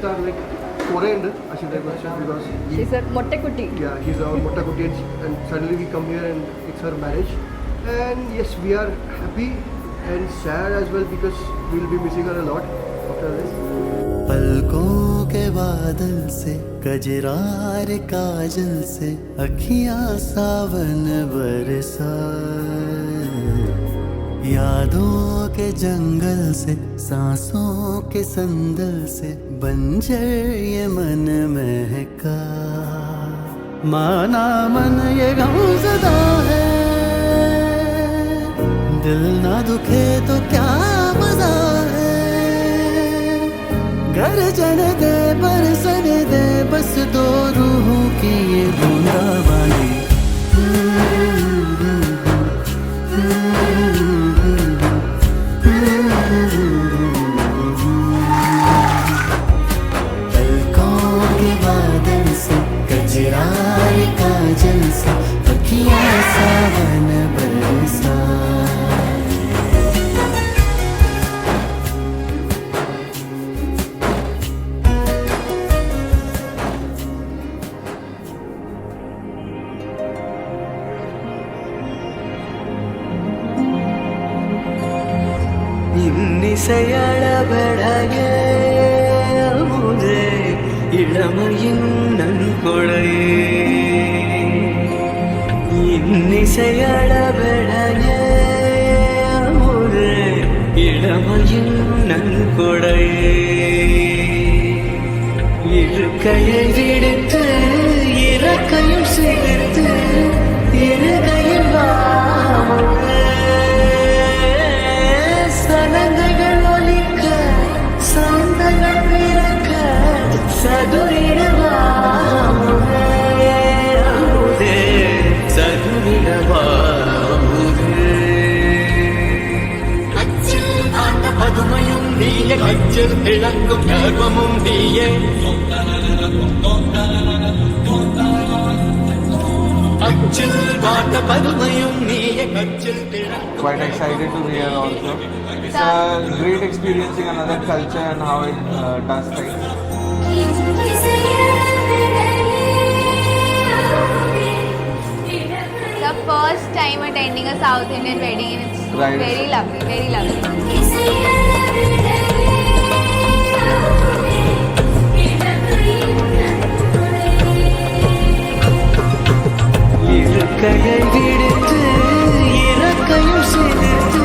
are like foreigner, I should say, because she's a Mottakutti. Yeah, he's our Mottakutti, and suddenly we come here and it's her marriage. And yes, we are happy and sad as well because we will be missing her a lot after this. पलकों के बादल से कजरार काजल से अखियां सावन बरसा, यादों के जंगल से सांसों के संदल से बंजर ये मन महका, माना मन ये गमज़दा है, दिल ना दुखे तो क्या मजा है, गर्जन दे बरसन दे बस दो रूहों की ये बूंदाबांदी। पलकों के बादल से कजरार काजल से अखियां सावन बरसा। இன்னிசையளபடைய அமுதே இளமையின் நன்கொடையே, இன்னிசையளபடைய அமுதே இளமையின் நன்கொடையே, இருக்கையை விடுத்து இறக்கையும் சேர்த்து இருகையில் வாமுதே, சனங்கள் ஒலிக்க சந்தங்கள் பிறக்க சதுரிடவாமுதே, அமுதே சதுரிடவாமுதே. அச்சில் ஆண்ட பதுமையும் நீயே, அச்சில் திளங்கும் கர்வமும் நீயே, அச்சில் ஆண்ட பதுமையும் நீயே, அச்சில் திளங்கும். Quite excited to be here also. It's a great experiencing another culture and how it does things. The first time attending a South Indian wedding and it's Right. very lovely, very lovely. இருக்கையை விடுத்து இறக்கையும் சேர்த்து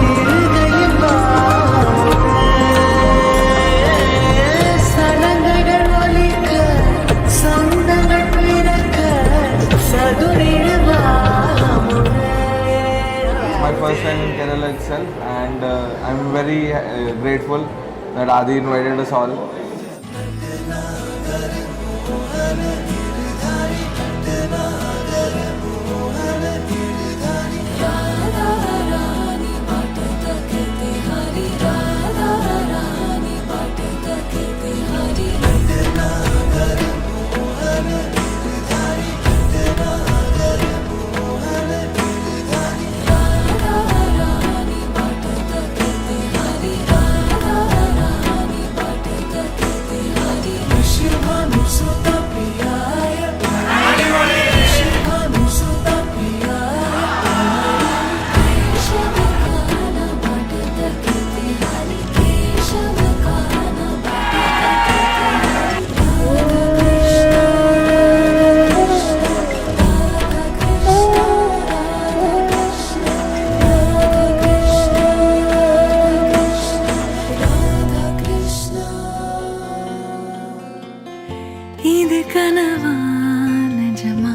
இருகையில் வாமுதே, சனங்கள் ஒலிக்க சந்தங்கள் பிறக்க சதுரிடவாமுதே. My first time in Kerala itself, and I'm very grateful that Adi invited us all. இது கனவா நிஜமா,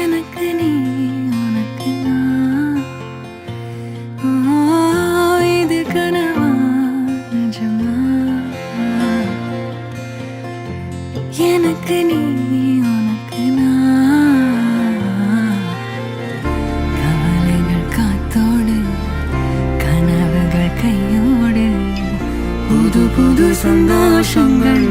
எனக்கு நீ உனக்கு நான், இது கனவா நிஜமா, எனக்கு நீ உனக்கு நான், கவலைகள் காத்தோடு கனவுகள் கையோடு புது புது சந்தோஷங்கள்